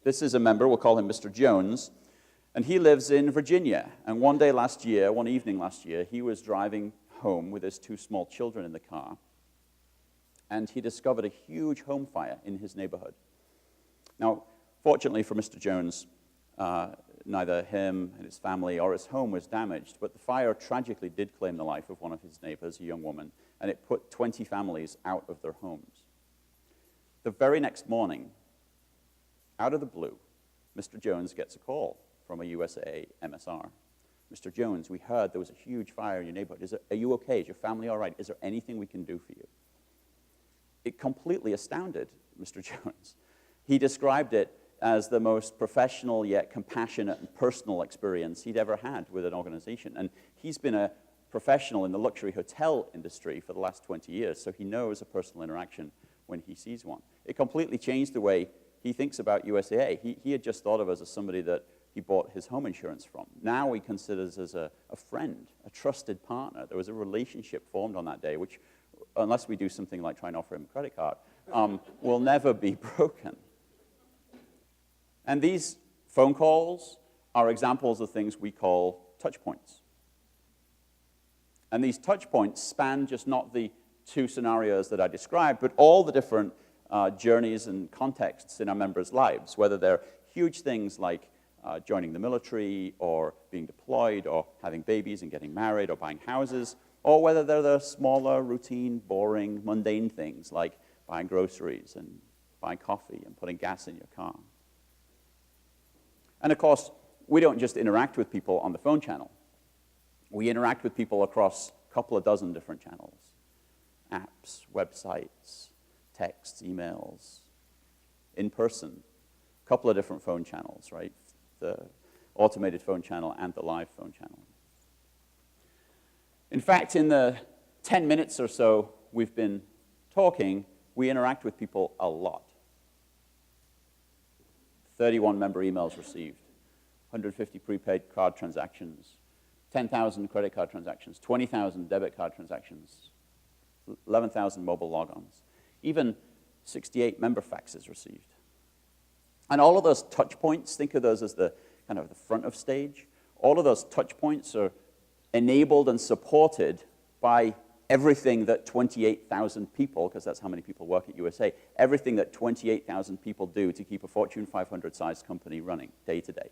This is a member, we'll call him Mr. Jones, and he lives in Virginia. And one evening last year, he was driving home with his 2 small children in the car, and he discovered a huge home fire in his neighborhood. Now, fortunately for Mr. Jones, neither him and his family or his home was damaged, but the fire tragically did claim the life of one of his neighbors, a young woman, and it put 20 families out of their homes. The very next morning, out of the blue, Mr. Jones gets a call from a USAA MSR. Mr. Jones, we heard there was a huge fire in your neighborhood. Are you okay? Is your family all right? Is there anything we can do for you? It completely astounded Mr. Jones. He described it as the most professional yet compassionate and personal experience he'd ever had with an organization. And he's been a professional in the luxury hotel industry for the last 20 years, so he knows a personal interaction when he sees one. It completely changed the way he thinks about USAA. He had just thought of us as somebody that he bought his home insurance from. Now he considers us a friend, a trusted partner. There was a relationship formed on that day, which, unless we do something like try and offer him a credit card, will never be broken. And these phone calls are examples of things we call touch points. And these touch points span just not the 2 scenarios that I described, but all the different journeys and contexts in our members' lives, whether they're huge things like joining the military or being deployed or having babies and getting married or buying houses, or whether they're the smaller, routine, boring, mundane things like buying groceries and buying coffee and putting gas in your car. And of course, we don't just interact with people on the phone channel. We interact with people across a couple of dozen different channels. Apps, websites, texts, emails, in person, a couple of different phone channels, right? The automated phone channel and the live phone channel. In fact, in the 10 minutes or so we've been talking, we interact with people a lot. 31 member emails received, 150 prepaid card transactions, 10,000 credit card transactions, 20,000 debit card transactions, 11,000 mobile logons, even 68 member faxes received. And all of those touch points, think of those as the kind of the front of stage. All of those touch points are enabled and supported by everything that 28,000 people, because that's how many people work at USA, everything that 28,000 people do to keep a Fortune 500 sized company running day to day.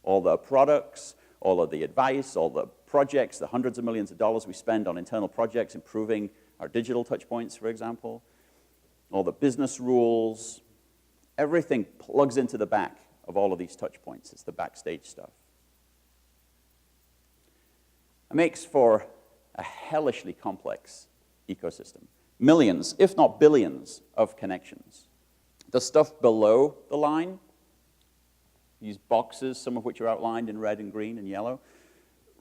All the products, all of the advice, all the projects, the hundreds of millions of dollars we spend on internal projects, improving our digital touch points, for example, all the business rules, everything plugs into the back of all of these touch points. It's the backstage stuff. It makes for a hellishly complex ecosystem. Millions, if not billions, of connections. The stuff below the line, these boxes, some of which are outlined in red and green and yellow,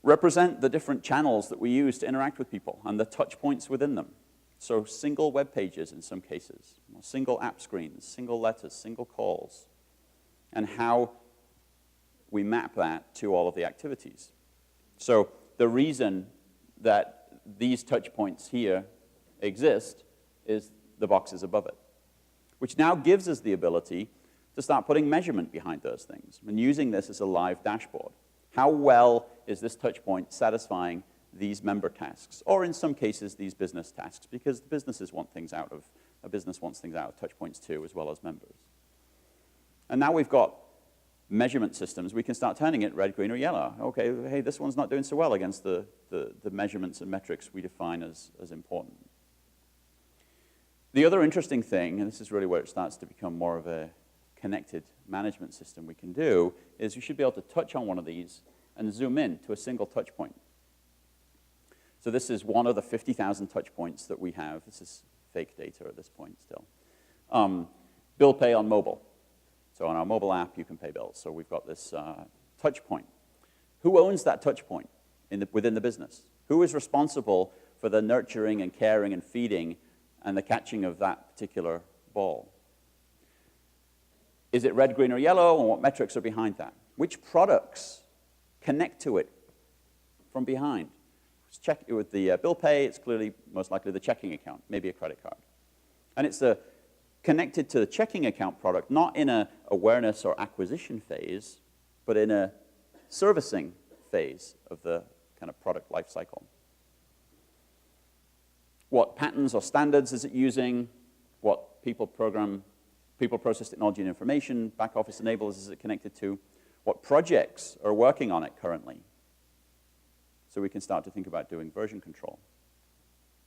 represent the different channels that we use to interact with people and the touch points within them. So single web pages in some cases, single app screens, single letters, single calls, and how we map that to all of the activities. So the reason that these touch points here exist is the boxes above it, which now gives us the ability to start putting measurement behind those things and using this as a live dashboard. How well is this touch point satisfying these member tasks, or in some cases, these business tasks, because the businesses want things out of, a business wants things out of touch points too, as well as members. And now we've got measurement systems, we can start turning it red, green, or yellow. Okay, hey, this one's not doing so well against the measurements and metrics we define as important. The other interesting thing, and this is really where it starts to become more of a connected management system we can do, is you should be able to touch on one of these and zoom in to a single touch point. So this is one of the 50,000 touch points that we have. This is fake data at this point still. Bill pay on mobile. So on our mobile app, you can pay bills. So we've got this touch point. Who owns that touch point within the business? Who is responsible for the nurturing and caring and feeding and the catching of that particular ball? Is it red, green, or yellow, and what metrics are behind that? Which products connect to it from behind? Let's check it with the bill pay. It's clearly most likely the checking account, maybe a credit card. And it's connected to the checking account product, not in a awareness or acquisition phase, but in a servicing phase of the kind of product life cycle. What patterns or standards is it using? What people process technology and information, back office enablers is it connected to? What projects are working on it currently? So we can start to think about doing version control.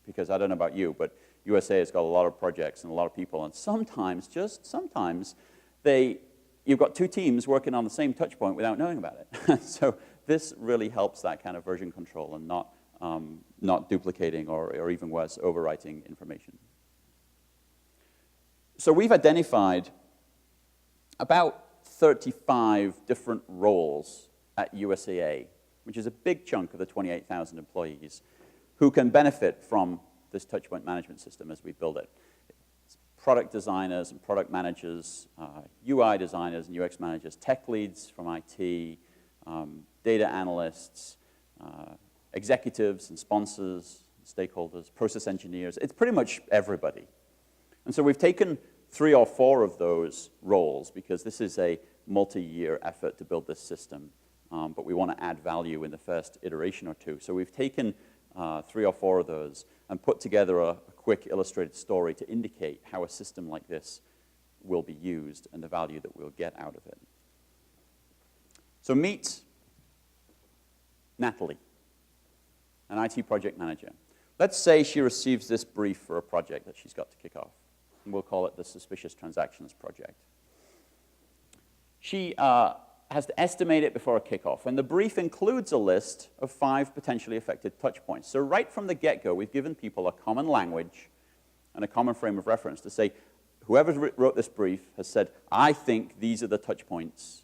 Because I don't know about you, but USAA has got a lot of projects and a lot of people, and sometimes, just sometimes, you've got two teams working on the same touch point without knowing about it. So this really helps that kind of version control and not duplicating or even worse, overwriting information. So we've identified about 35 different roles at USAA, which is a big chunk of the 28,000 employees, who can benefit from this touchpoint management system as we build it. It's product designers and product managers, UI designers and UX managers, tech leads from IT, data analysts, executives and sponsors, stakeholders, process engineers. It's pretty much everybody. And so we've taken 3 or 4 of those roles because this is a multi-year effort to build this system, but we want to add value in the first iteration or 2. So we've taken 3 or 4 of those and put together a quick illustrated story to indicate how a system like this will be used and the value that we'll get out of it. So meet Natalie, an IT project manager. Let's say she receives this brief for a project that she's got to kick off. And we'll call it the Suspicious Transactions Project. She has to estimate it before a kickoff, and the brief includes a list of 5 potentially affected touch points. So right from the get-go, we've given people a common language and a common frame of reference to say, whoever wrote this brief has said, I think these are the touch points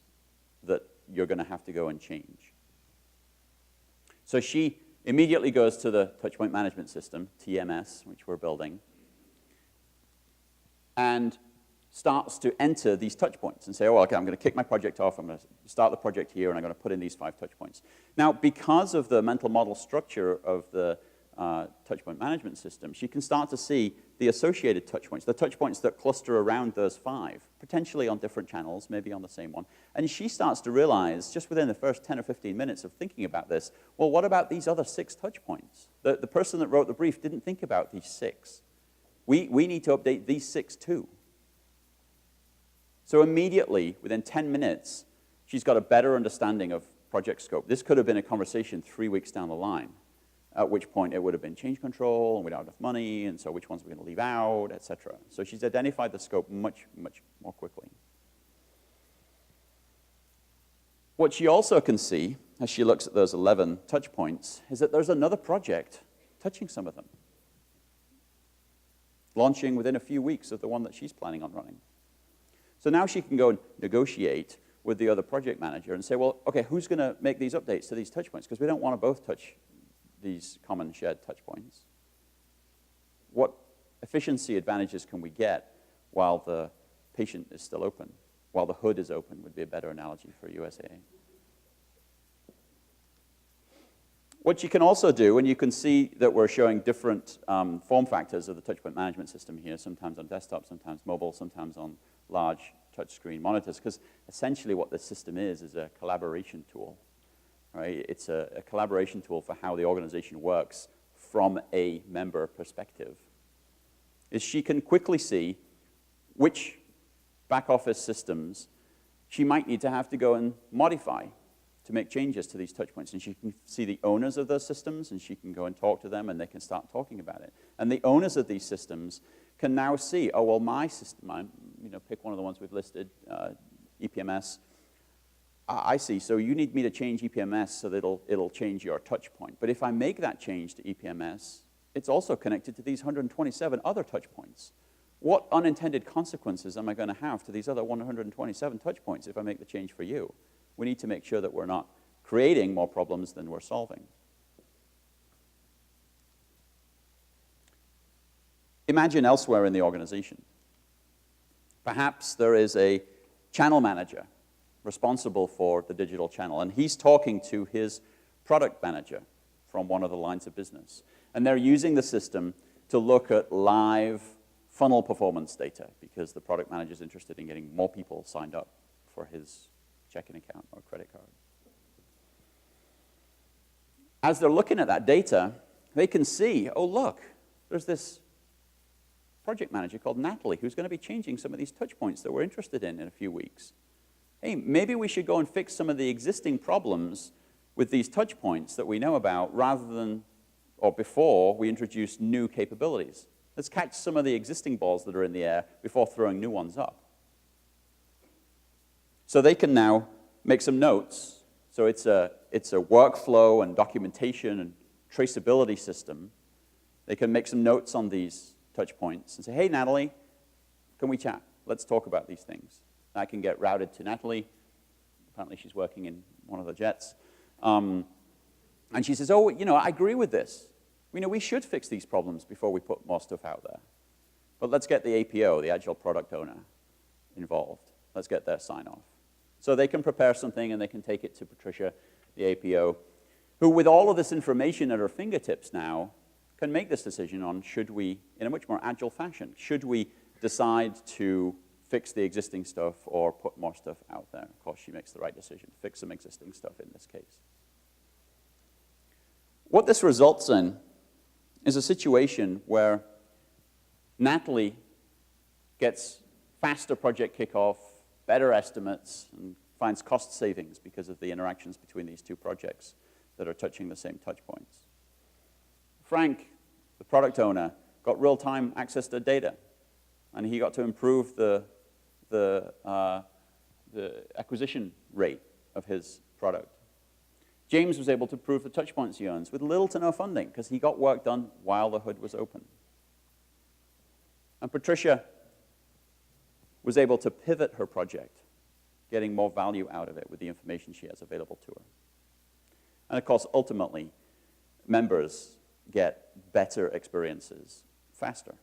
that you're going to have to go and change. So she immediately goes to the touchpoint management system, TMS, which we're building, and starts to enter these touch points and say, oh, okay, I'm going to kick my project off, I'm going to start the project here, and I'm going to put in these 5 touch points. Now, because of the mental model structure of the touchpoint management system, she can start to see the associated touch points, the touch points that cluster around those 5, potentially on different channels, maybe on the same one. And she starts to realize, just within the first 10 or 15 minutes of thinking about this, well, what about these other 6 touch points? The person that wrote the brief didn't think about these 6. We need to update these 6 too. So immediately, within 10 minutes, she's got a better understanding of project scope. This could have been a conversation 3 weeks down the line, at which point it would have been change control, and we don't have enough money, and so which ones we're going to leave out, etc. So she's identified the scope much, much more quickly. What she also can see, as she looks at those 11 touch points, is that there's another project touching some of them, launching within a few weeks of the one that she's planning on running. So now she can go and negotiate with the other project manager and say, well, okay, who's going to make these updates to these touch points? Because we don't want to both touch these common shared touch points. What efficiency advantages can we get while the patient is still open? While the hood is open would be a better analogy for USAA. What you can also do, and you can see that we're showing different form factors of the touchpoint management system here, sometimes on desktop, sometimes mobile, sometimes on large touchscreen monitors, because essentially what this system is a collaboration tool. Right? It's a collaboration tool for how the organization works from a member perspective. Is she can quickly see which back office systems she might need to have to go and modify to make changes to these touch points. And she can see the owners of those systems, and she can go and talk to them, and they can start talking about it. And the owners of these systems can now see, oh, well, my system, pick one of the ones we've listed, EPMS. I see, so you need me to change EPMS so that it'll change your touch point. But if I make that change to EPMS, it's also connected to these 127 other touch points. What unintended consequences am I going to have to these other 127 touch points if I make the change for you? We need to make sure that we're not creating more problems than we're solving. Imagine elsewhere in the organization. Perhaps there is a channel manager responsible for the digital channel, and he's talking to his product manager from one of the lines of business. And they're using the system to look at live funnel performance data because the product manager is interested in getting more people signed up for his checking account or credit card. As they're looking at that data, they can see, oh, look, there's this project manager called Natalie who's going to be changing some of these touch points that we're interested in a few weeks. Hey, maybe we should go and fix some of the existing problems with these touch points that we know about rather than, or before, we introduce new capabilities. Let's catch some of the existing balls that are in the air before throwing new ones up. So they can now make some notes. So it's a workflow and documentation and traceability system. They can make some notes on these touch points and say, hey, Natalie, can we chat? Let's talk about these things. That can get routed to Natalie. Apparently she's working in one of the jets. And she says, oh, I agree with this. We should fix these problems before we put more stuff out there. But let's get the APO, the Agile Product Owner, involved. Let's get their sign-off. So they can prepare something and they can take it to Patricia, the APO, who with all of this information at her fingertips now can make this decision on should we, in a much more agile fashion, should we decide to fix the existing stuff or put more stuff out there. Of course, she makes the right decision, fix some existing stuff in this case. What this results in is a situation where Natalie gets faster project kickoff, better estimates, and finds cost savings because of the interactions between these two projects that are touching the same touch points. Frank, the product owner, got real-time access to data, and he got to improve the acquisition rate of his product. James was able to improve the touch points he owns with little to no funding because he got work done while the hood was open. And Patricia was able to pivot her project, getting more value out of it with the information she has available to her. And of course, ultimately, members get better experiences faster.